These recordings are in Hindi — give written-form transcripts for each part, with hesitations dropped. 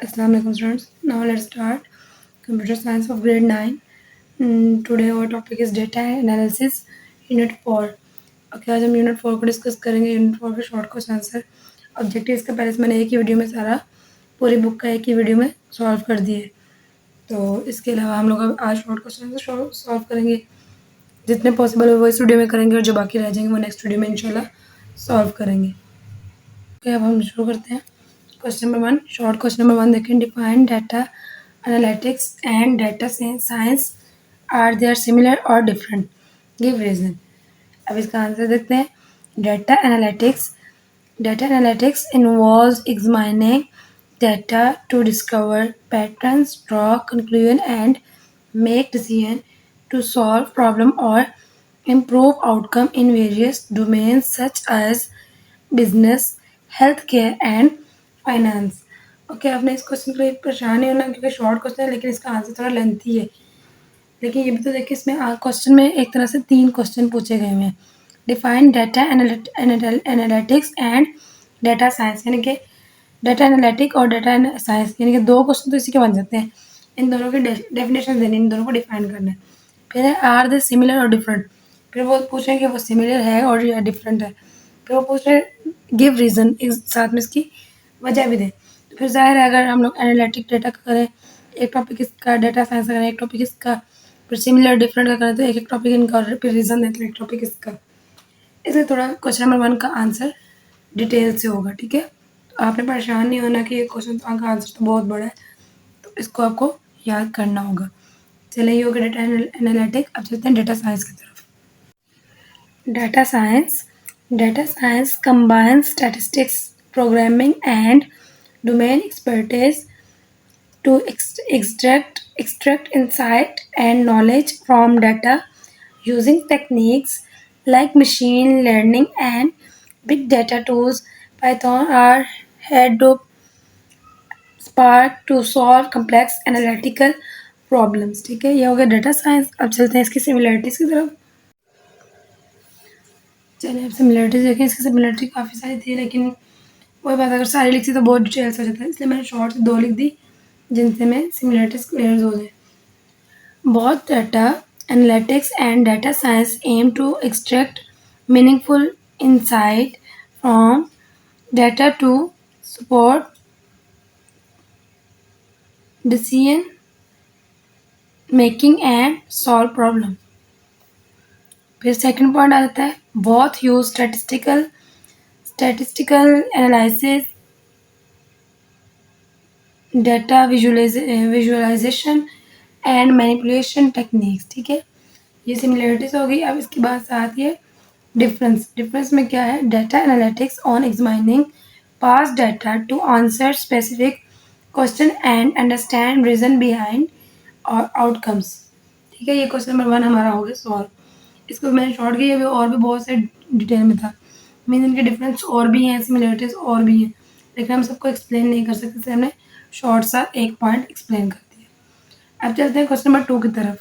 Assalamu alaikum students. Now let's start computer science of grade 9. Today our topic is data analysis unit 4. Okay, आज हम यूनिट 4 को डिस्कस करेंगे. यूनिट 4 के शॉर्ट क्वेश्चन आंसर ऑब्जेक्टिव इसका पहले से मैंने एक ही वीडियो में सारा पूरी बुक का एक ही वीडियो में सॉल्व कर दिए. तो इसके अलावा हम लोग अब आज शॉर्ट क्वेश्चन सॉल्व करेंगे. जितने पॉसिबल हो वो इस वीडियो में करेंगे और जो बाकी रह जाएंगे वो नेक्स्ट वीडियो में इंशाल्लाह सॉल्व करेंगे. ओके, अब हम शुरू करते हैं. Question number 1, short question number 1 देखें. Define data analytics and data science, are they are similar और डिफरेंट, गिव रीजन. अब इसका आंसर देखते हैं. Data analytics involves examining data to discover patterns, draw conclusion and make decision to solve problem or improve outcome in various domains such as business, healthcare and finance. Okay, आपने इस क्वेश्चन को परेशान नहीं होना क्योंकि शॉर्ट क्वेश्चन है, लेकिन इसका आंसर थोड़ा लेंथी है. लेकिन ये भी तो देखिए, इसमें क्वेश्चन में एक तरह से 3 क्वेश्चन पूछे गए हैं. Define data analytics and data science, यानी कि डाटा एनालिटिक और डाटा साइंस, यानी कि 2 क्वेश्चन तो इसी के बन जाते हैं. इन दोनों की डेफिनेशन देनी, इन दोनों को डिफाइन करना है. फिर है आर दे सिमिलर और डिफरेंट. फिर वो पूछ रहे हैं कि वो सिमिलर है और या डिफरेंट है. फिर वो पूछ रहे हैं गिव रीज़न, साथ में इसकी वजह भी दें. तो फिर ज़ाहिर है अगर हम लोग एनालिटिक डाटा का करें एक टॉपिक इसका, डाटा साइंस का करें एक टॉपिक इसका, फिर सिमिलर डिफरेंट का करें तो एक टॉपिक इनका और फिर रीज़न दें तो एक टॉपिक इसका. इसलिए थोड़ा क्वेश्चन नंबर 1 का आंसर डिटेल से होगा. ठीक है, तो आपने परेशान नहीं होना कि ये क्वेश्चन का आंसर तो बहुत बड़ा है, तो इसको आपको याद करना होगा. चलिए, ये हो गया डाटा एनालिटिक. अब चलते हैं डाटा साइंस की तरफ. Data science combines statistics, programming and domain expertise to extract insight and knowledge from data using techniques like machine learning and big data tools. Python, R, Hadoop, Spark to solve complex analytical problems. ठीक है, ये हो गया डाटा साइंस. अब चलते हैं इसकी सिमिलरिटीज़ की तरफ. चलिए, अब सिमिलरिटीज़ देखें. इसकी सिमिलरिटी काफ़ी सारी थी, लेकिन वही बात अगर सारी लिखती तो बहुत डिटेल्स हो जाता है, इसलिए मैंने शॉर्ट से 2 लिख दी जिनसे मैं सिमिलरिटीज़ क्लियर हो जाए. बहुत data analytics and data science aim to extract meaningful insight from data to support decision making and solve problem. फिर सेकंड पॉइंट आ जाता है both use statistical analysis, data visualisation and manipulation techniques. ठीक है, ये सिमिलरिटीज हो गई. अब इसके बाद साथ ये डिफरेंस में क्या है. Data analytics on examining past data to answer specific question and understand reason behind और आउटकम्स. ठीक है, ये क्वेश्चन नंबर 1 हमारा हो गया सॉल्व. इसको मैंने शॉर्ट किया, अभी और भी बहुत से डिटेल में था. मीन इनके डिफरेंस और भी हैं, सिमिलरिटीज और भी हैं, लेकिन हम सबको एक्सप्लेन नहीं कर सकते, इसलिए हमने शॉर्ट सा एक पॉइंट एक्सप्लेन कर दिया. अब चलते हैं क्वेश्चन नंबर 2 की तरफ.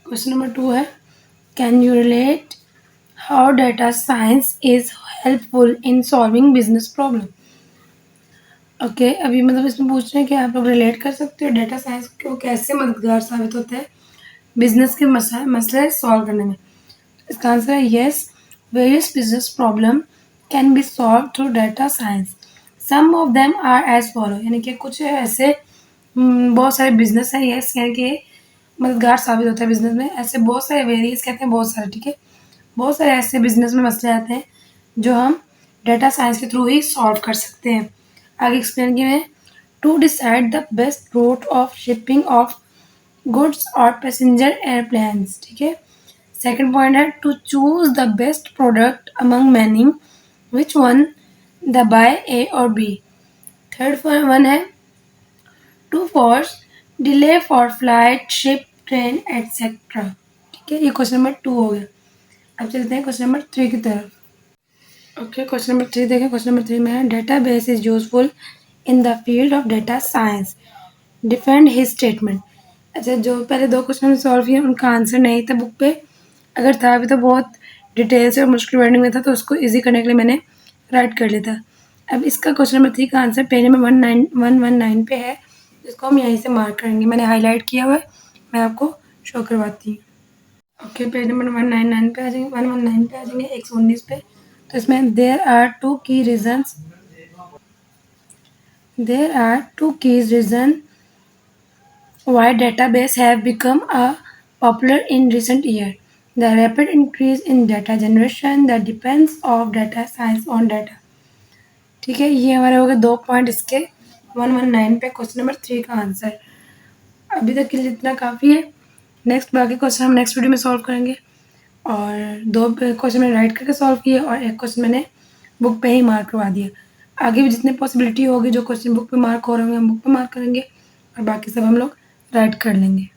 क्वेश्चन नंबर 2 है can you relate how data science is helpful in solving business problem. Okay, अभी मतलब इसमें पूछ रहे हैं कि आप लोग रिलेट कर सकते हो डाटा साइंस को कैसे मददगार साबित होता है बिजनेस के मसले सॉल्व करने में. इसका आंसर है yes. Various business problem can be solve through data science. Some of them are as follow, यानी कि कुछ ऐसे बहुत सारे बिजनेस हैं, येस यानी कि मददगार साबित होता है बिजनेस में. ऐसे बहुत सारे वेरियस कहते हैं बहुत सारे. ठीक है, बहुत सारे ऐसे बिजनेस में मसले आते हैं जो हम डाटा साइंस के थ्रू ही सॉल्व कर सकते हैं. आगे एक्सप्लेन किए हैं. To decide the best route of shipping of goods और पैसेंजर एयरप्लेन्स. ठीक है, सेकंड पॉइंट है to choose the best product among many, which one the buy A और बी. थर्ड वन है to force delay for flight, ship, train etcetera. ठीक है, ये क्वेश्चन नंबर 2 हो गया. अब चलते हैं क्वेश्चन नंबर 3 की तरफ. ओके, क्वेश्चन नंबर 3 देखें. क्वेश्चन नंबर 3 में है data base is useful in the field of data science, defend his statement. अच्छा, जो पहले 2 क्वेश्चन में सॉल्व किए उनका आंसर नहीं था बुक पे, अगर था भी तो बहुत डिटेल से और मुश्किल वर्डिंग में था, तो उसको ईजी करने के लिए मैंने राइट कर लिया था. अब इसका क्वेश्चन नंबर 3 का आंसर पेज नंबर 19119 पे है, इसको हम यहीं से मार्क करेंगे। मैंने हाईलाइट किया हुआ है, मैं आपको शो करवाती हूँ। ओके, पेज नंबर 199 पे आ जाएंगे, 119 पे आ जाएंगे, 119 पे। तो इसमें देयर आर टू की reason why database have become a popular in recent year. The rapid increase in data generation, the depends of data science on data. ठीक है, ये हमारे हो गए 2 पॉइंट इसके 119 पे क्वेश्चन नंबर 3 का आंसर। अभी तक के लिए इतना काफ़ी है। नेक्स्ट बाकी क्वेश्चन हम नेक्स्ट वीडियो में सॉल्व करेंगे। और 2 क्वेश्चन मैंने राइट करके सॉल्व किए और 1 क्वेश्चन मैंने बुक पे ही मार्क करवा दिया। आगे भी जितने पॉसिबिलिटी होगी जो क्वेश्चन बुक पे मार्क हो रहे होंगे हम बुक पे मार्क करेंगे और बाकी सब हम लोग राइट कर लेंगे।